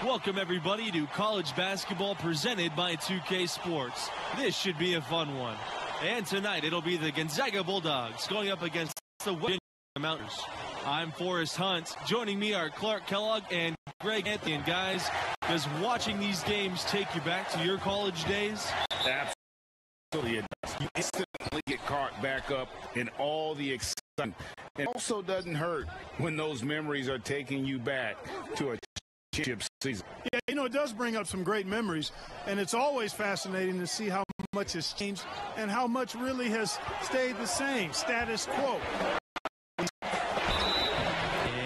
Welcome everybody to college basketball presented by 2K Sports. This should be a fun one. And tonight it'll be the Gonzaga Bulldogs going up against the Virginia Mountaineers. I'm Forrest Hunt. Joining me are Clark Kellogg and Greg Anthony. And guys, does watching these games take you back to your college days? Absolutely. It does. You instantly get caught back up in all the excitement. It also doesn't hurt when those memories are taking you back to a championship season. Yeah, you know, it does bring up some great memories, and it's always fascinating to see how much has changed and how much really has stayed the same, status quo.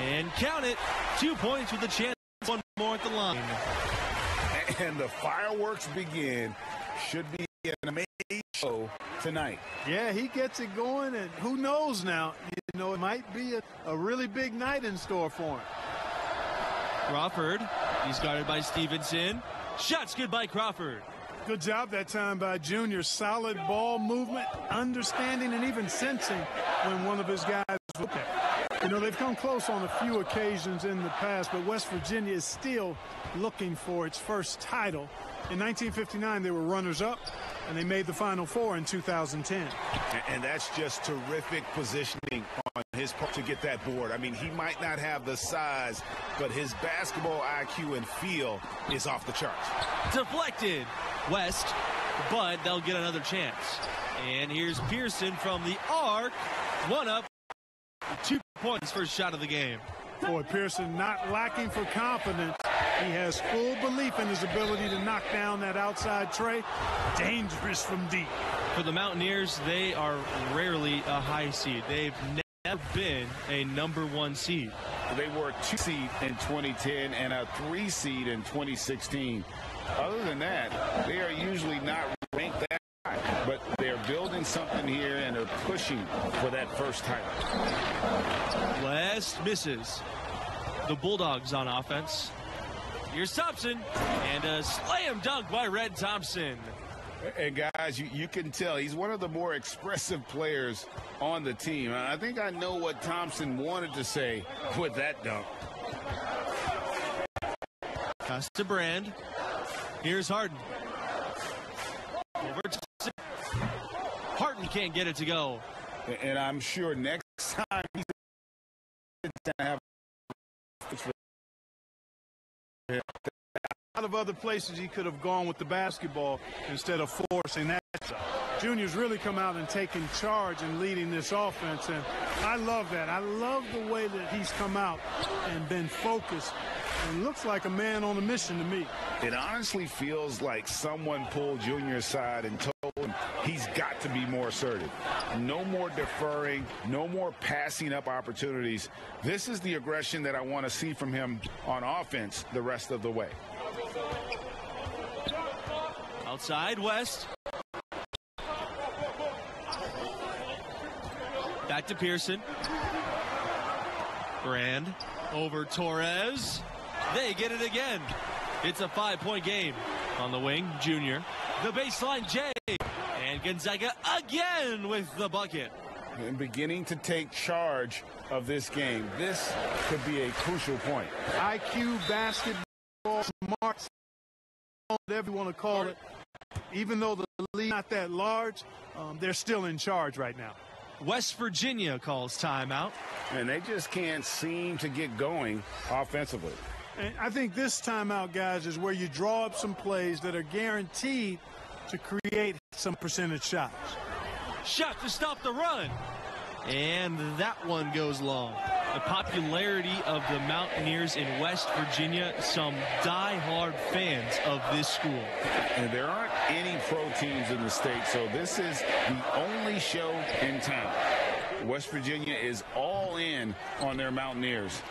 And count it, 2 points with a chance, one more at the line. And the fireworks begin. Should be an amazing show tonight. Yeah, he gets it going, and who knows now, you know, it might be a really big night in store for him. Crawford, he's guarded by Stevenson. Shot's good by Crawford. Good job that time by Junior. Solid ball movement, understanding, and even sensing when one of his guys was okay. You know, they've come close on a few occasions in the past, but West Virginia is still looking for its first title. In 1959, they were runners-up, and they made the Final Four in 2010. And that's just terrific positioning on his part to get that board. I mean, he might not have the size, but his basketball IQ and feel is off the charts. Deflected. West, but they'll get another chance. And here's Pearson from the arc. One up. 2 points, first shot of the game. Boy, Pearson not lacking for confidence. He has full belief in his ability to knock down that outside tray. Dangerous from deep. For the Mountaineers, they are rarely a high seed. They've never been a #1 seed. They were a 2 seed in 2010 and a 3 seed in 2016. Other than that, they are usually not ranked that high, but they're building something here and they're pushing for that first title. West misses. The Bulldogs on offense. Here's Thompson, and a slam dunk by Red Thompson. And guys, you can tell he's one of the more expressive players on the team. I think I know what Thompson wanted to say with that dunk. Pass to Brand. Here's Harden. Over to Harden can't get it to go. And I'm sure next time he's going to have a lot of other places he could have gone with the basketball instead of forcing that. Junior's really come out and taken charge and leading this offense, and I love that. I love the way that he's come out and been focused and looks like a man on a mission to me. It honestly feels like someone pulled Junior aside and told him he's got to be more assertive. No more deferring, no more passing up opportunities. This is the aggression that I want to see from him on offense the rest of the way. Outside, West. Back to Pearson. Brand over Torres. They get it again. It's a 5-point game. On the wing, Junior. The baseline, Jay. And Gonzaga again with the bucket. And beginning to take charge of this game. This could be a crucial point. IQ, basketball, smart, whatever you want to call it. Even though the lead not that large, they're still in charge right now. West Virginia calls timeout. And they just can't seem to get going offensively. And I think this timeout, guys, is where you draw up some plays that are guaranteed to create some percentage shots. Shot to stop the run. And that one goes long. The popularity of the Mountaineers in West Virginia, some die-hard fans of this school. And there aren't any pro teams in the state, so this is the only show in town. West Virginia is all in on their Mountaineers,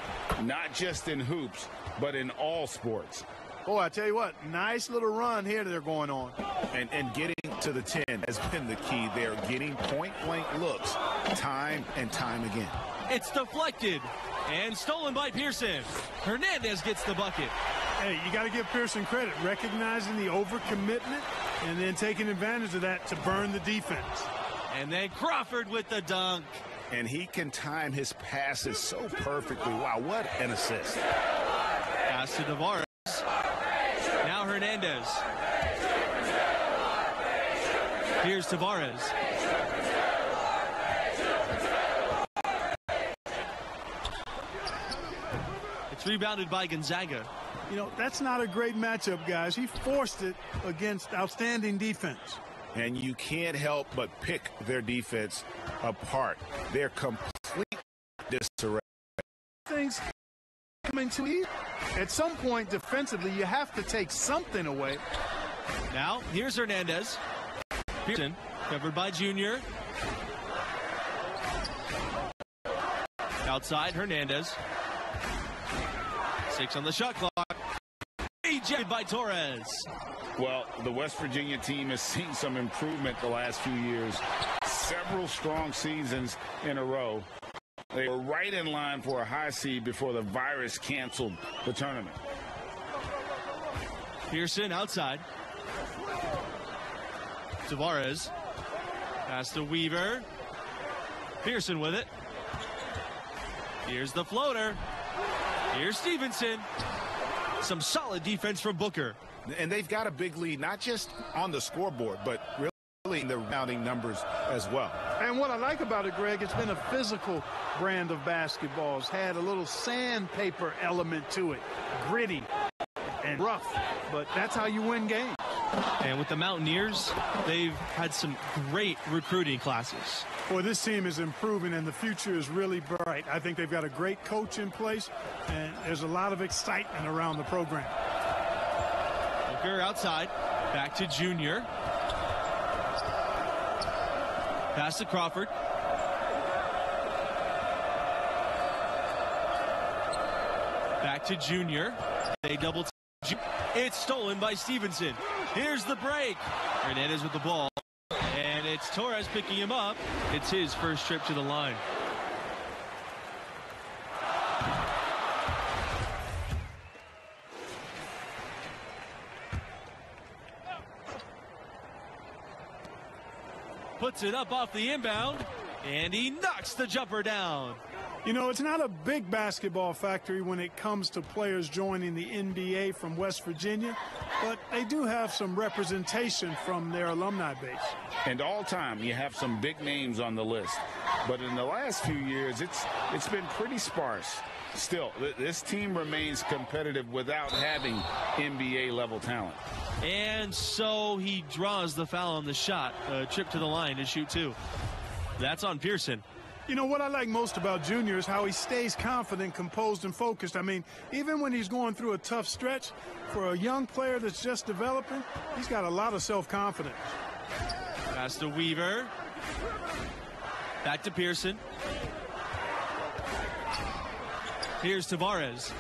not just in hoops, but in all sports. Boy, I tell you what, nice little run here they're going on. And getting to the 10 has been the key. They're getting point-blank looks time and time again. It's deflected and stolen by Pearson. Hernandez gets the bucket. Hey, you got to give Pearson credit, recognizing the overcommitment and then taking advantage of that to burn the defense. And then Crawford with the dunk. And he can time his passes so perfectly. Wow, what an assist. Pass to Tavares. Hernandez. Here's Tavares. It's rebounded by Gonzaga. You know, that's not a great matchup, guys. He forced it against outstanding defense. And you can't help but pick their defense apart. They're complete disarray. Things coming to eat. At some point, defensively, you have to take something away. Now, here's Hernandez. Pearson, covered by Junior. Outside, Hernandez. 6 on the shot clock. Ejected by Torres. Well, the West Virginia team has seen some improvement the last few years. Several strong seasons in a row. They were right in line for a high seed before the virus canceled the tournament. Pearson outside. Tavares. Pass to Weaver. Pearson with it. Here's the floater. Here's Stevenson. Some solid defense from Booker. And they've got a big lead, not just on the scoreboard, but really in the rebounding numbers as well. And what I like about it, Greg, it's been a physical brand of basketball. It's had a little sandpaper element to it. Gritty and rough, but that's how you win games. And with the Mountaineers, they've had some great recruiting classes. Boy, this team is improving, and the future is really bright. I think they've got a great coach in place, and there's a lot of excitement around the program. Booker outside. Back to Junior. Pass to Crawford. Back to Junior. They double. It's stolen by Stevenson. Here's the break. Hernandez with the ball. And it's Torres picking him up. It's his first trip to the line. Puts it up off the inbound. And he knocks the jumper down. You know, it's not a big basketball factory when it comes to players joining the NBA from West Virginia, but they do have some representation from their alumni base. And all time, you have some big names on the list. But in the last few years, it's been pretty sparse. Still, this team remains competitive without having NBA-level talent. And so he draws the foul on the shot. A trip to the line to shoot 2. That's on Pearson. You know, what I like most about Junior is how he stays confident, composed, and focused. I mean, even when he's going through a tough stretch, for a young player that's just developing, he's got a lot of self-confidence. Pass to Weaver. Back to Pearson. Here's Tavares.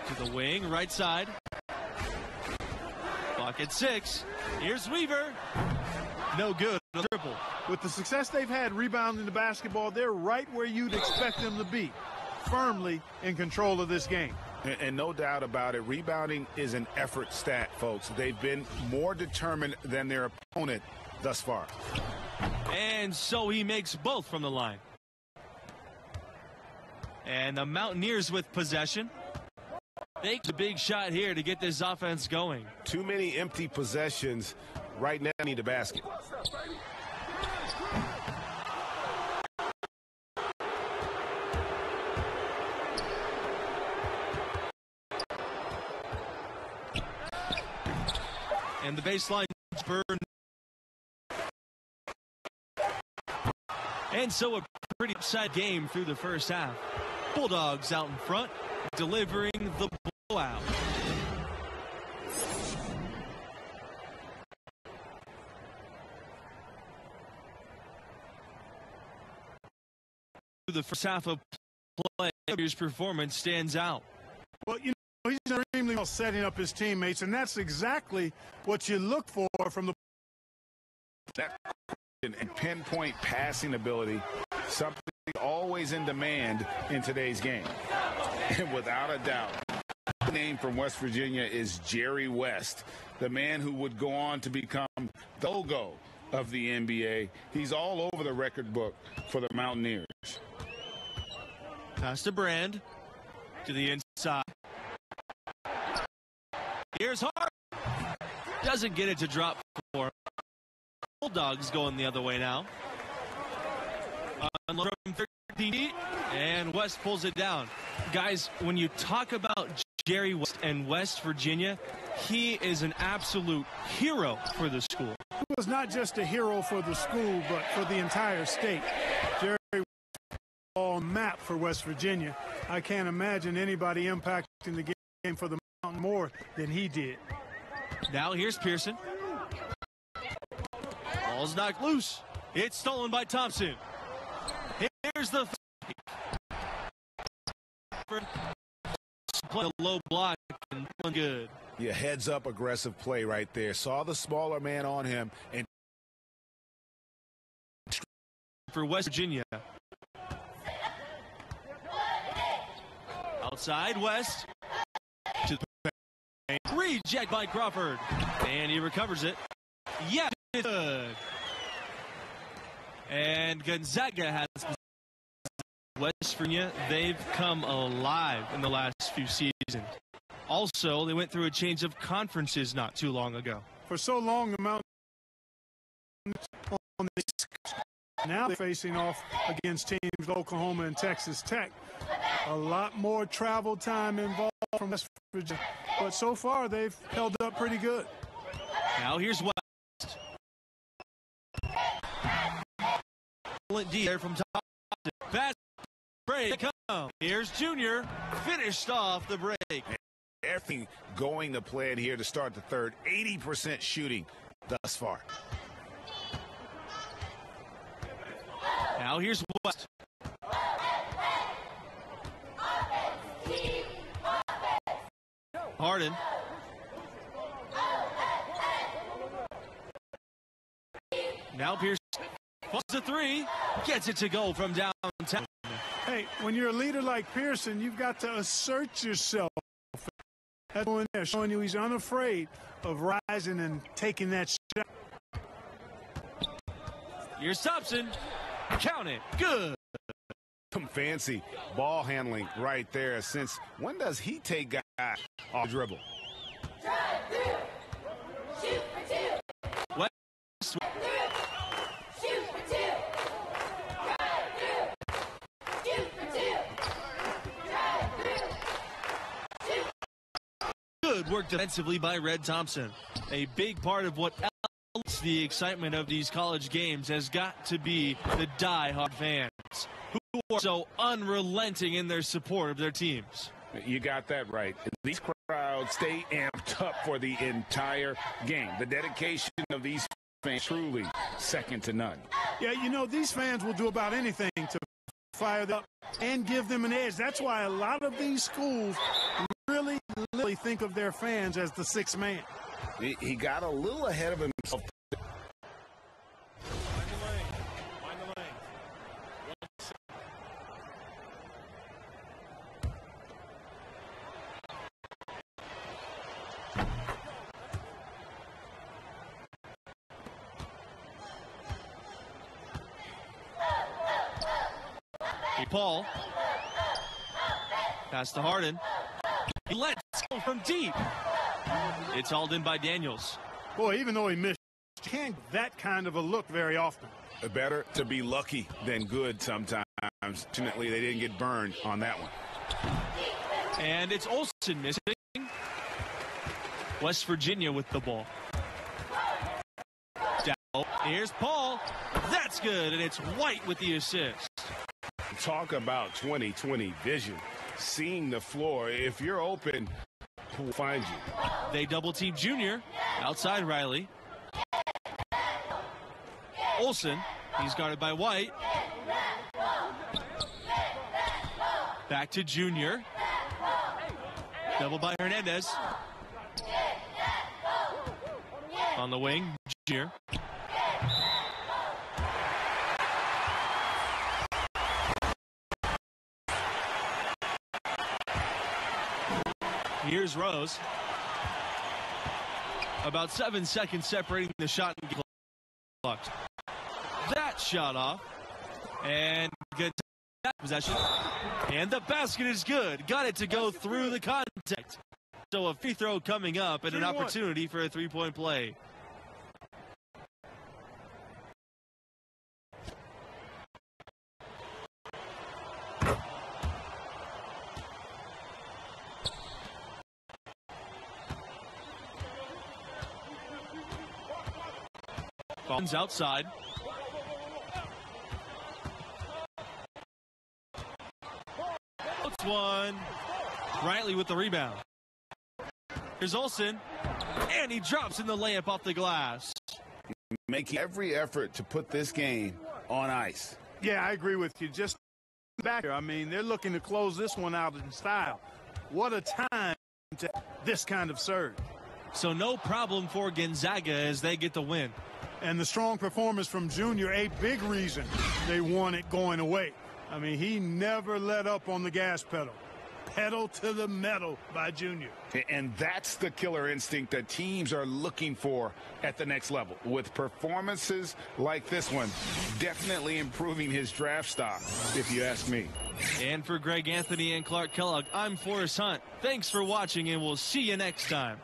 To the wing, right side. Clock at 6. Here's Weaver. No good. Triple. With the success they've had rebounding the basketball, they're right where you'd expect them to be, firmly in control of this game. And no doubt about it, rebounding is an effort stat, folks. They've been more determined than their opponent thus far. And so he makes both from the line. And the Mountaineers with possession. Takes a big shot here to get this offense going. Too many empty possessions. Right now, need a basket. And the baseline burn. And so a pretty upset game through the first half. Bulldogs out in front, delivering the blowout. The first half of play, his performance stands out. Well, you know, he's extremely well setting up his teammates, and that's exactly what you look for from the and pinpoint passing ability, something always in demand in today's game. And without a doubt, the name from West Virginia is Jerry West, the man who would go on to become the logo of the NBA. He's all over the record book for the Mountaineers. Pass to Brand. to the inside. Here's Hart. Doesn't get it to drop for Bulldogs going the other way now. Unload from 13 feet, and West pulls it down. Guys, when you talk about Jerry West and West Virginia, he is an absolute hero for the school. He was not just a hero for the school, but for the entire state. Jerry West all map for West Virginia. I can't imagine anybody impacting the game for the Mountain more than he did. Now here's Pearson. Ball's knocked loose. It's stolen by Thompson. Here's the play a low block and good. Yeah, heads up aggressive play right there. Saw the smaller man on him and for West Virginia. Outside West to the reject by Crawford, and he recovers it. Yeah, it's good. And Gonzaga has West Virginia. They've come alive in the last few seasons. Also, they went through a change of conferences not too long ago. For so long, the Mountain on the now they're facing off against teams Oklahoma and Texas Tech. A lot more travel time involved from West Virginia, but so far they've held up pretty good. Now here's West. D there from top. Fast break. Here's Junior. Finished off the break. everything going to plan here to start the third. 80% shooting thus far. Now here's West. Harden. Now Pierce falls a three, gets it to go from downtown. Hey, when you're a leader like Pearson, you've got to assert yourself. That's going there, showing you he's unafraid of rising and taking that shot. Here's Thompson. Count it. Good. Some fancy ball handling right there. Since when does he take guys off dribble? Shoot for two. West. Shoot for two. Drive through. Shoot for two. Drive through. Shoot. Good work defensively by Red Thompson. A big part of what else the excitement of these college games has got to be the die-hard fans who are so unrelenting in their support of their teams. You got that right. These crowds stay amped up for the entire game. The dedication of these fans truly second to none. Yeah, you know, these fans will do about anything to fire them up and give them an edge. That's why a lot of these schools really think of their fans as the sixth man. He got a little ahead of himself. Paul. Pass to Harden. He lets go from deep. It's hauled in by Daniels. Boy, even though he missed, can't get that kind of a look very often. Better to be lucky than good sometimes. Fortunately, they didn't get burned on that one. And it's Olsen missing. West Virginia with the ball. Down. Here's Paul. That's good, and it's White with the assist. Talk about 20/20 vision. Seeing the floor. If you're open, who will find you? They double team Junior. Outside Riley. Olsen. He's guarded by White. Back to Junior. Double by Hernandez. On the wing, Junior. Here's Rose. About 7 seconds separating the shot and clock. That shot off. And good possession. And the basket is good. Got it to go through the contact. So a free throw coming up and an opportunity for a three-point play. Phones outside. It's one. Bradley with the rebound. Here's Olsen, and he drops in the layup off the glass. Making every effort to put this game on ice. Yeah, I agree with you. Just back here, I mean, they're looking to close this one out in style. What a time to this kind of surge. So no problem for Gonzaga as they get the win. And the strong performance from Junior, a big reason they won it going away. I mean, he never let up on the gas pedal. Pedal to the metal by Junior. And that's the killer instinct that teams are looking for at the next level. With performances like this one, definitely improving his draft stock, if you ask me. And for Greg Anthony and Clark Kellogg, I'm Forrest Hunt. Thanks for watching, and we'll see you next time.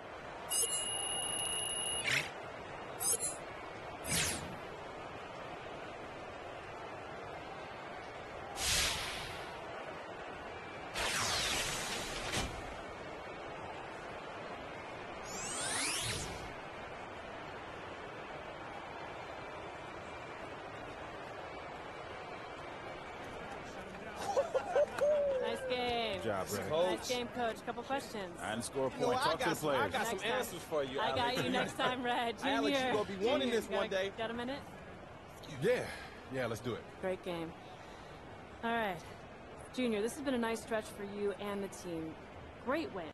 Nice game, Coach. Couple questions. I didn't score a point. Talk to the players. I got some answers for you. I got you next time, Red. Junior. Alex, you're going to be wanting this one day. Got a minute? Yeah, let's do it. Great game. All right. Junior, this has been a nice stretch for you and the team. Great win.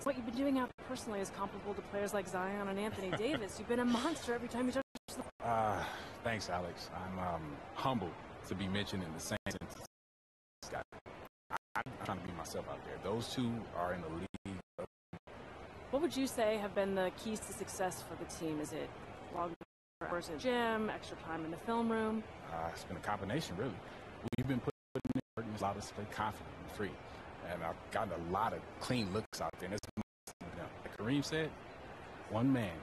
What you've been doing out personally is comparable to players like Zion and Anthony Davis. You've been a monster every time you touch the Thanks, Alex. I'm humbled to be mentioned in the same sentence. I'm trying to be myself out there. Those two are in the league. What would you say have been the keys to success for the team? Is it longer hours in the gym, extra time in the film room? It's been a combination, really. We've been putting in work and allowed us to play confident and free. And I've gotten a lot of clean looks out there. And it's, like Kareem said, one man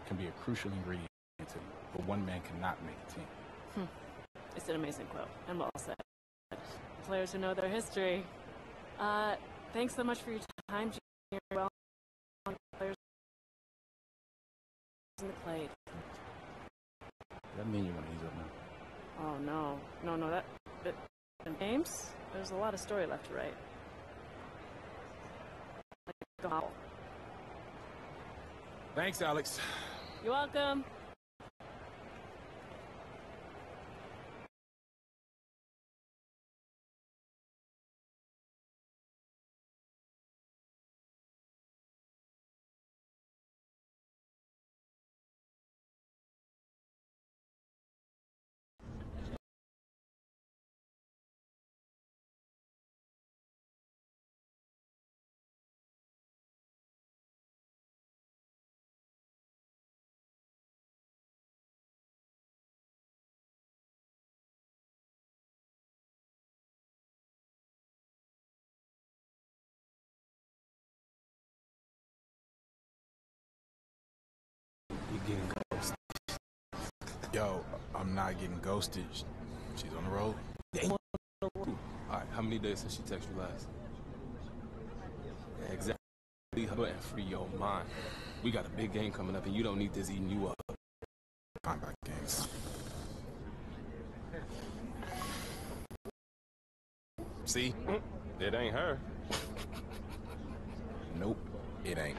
can be a crucial ingredient to a team, but one man cannot make a team. It's an amazing quote, and well said. Players who know their history. Thanks so much for your time, Junior. Well, players in the plate. That mean you want to ease up now? Oh no, that in games, there's a lot of story left to write. Like a novel. Thanks, Alex. You're welcome. Getting ghosted. Yo, I'm not getting ghosted. She's on the road. All right, how many days since she texted you last? Yeah, exactly. Leave her and free your mind. We got a big game coming up, and you don't need this eating you up. Combat games. See? It ain't her. Nope, it ain't.